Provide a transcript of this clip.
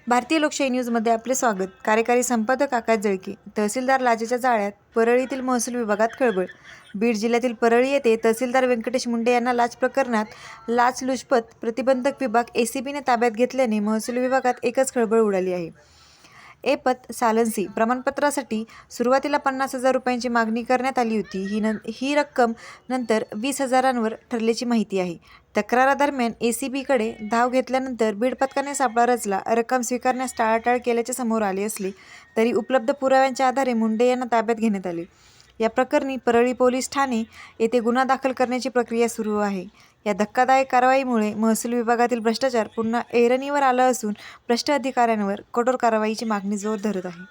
भारतीय लोकशाही न्यूजमध्ये आपले स्वागत. कार्यकारी संपादक आकाश जळके. तहसीलदार लाचेच्या जाळ्यात, परळीतील महसूल विभागात खळबळ. बीड जिल्ह्यातील परळी येथे तहसीलदार व्यंकटेश मुंडे यांना लाच प्रकरणात लाचलुचपत प्रतिबंधक विभाग ACBने ताब्यात घेतल्याने महसूल विभागात एकच खळबळ उडाली आहे. ऐपत सालन्सी प्रमाणपत्रासाठी सुरुवातीला 50,000 रुपयांची मागणी करण्यात आली होती. ही रक्कम नंतर 20,000वर ठरल्याची माहिती आहे. तक्रारादरम्यान ACBकडे धाव घेतल्यानंतर बीड पथकाने सापळा रचला. रक्कम स्वीकारण्यास टाळाटाळ केल्याचे समोर आले असले तरी उपलब्ध पुराव्यांच्या आधारे मुंडे यांना ताब्यात घेण्यात आले. या प्रकरणी परळी पोलीस ठाणे येथे गुन्हा दाखल करण्याची प्रक्रिया सुरू आहे. या धक्कादायक कारवाईमुळे महसूल विभागातील भ्रष्टाचार पुन्हा ऐरणीवर आला असून भ्रष्ट अधिकाऱ्यांवर कठोर कारवाईची मागणी जोर धरत आहे.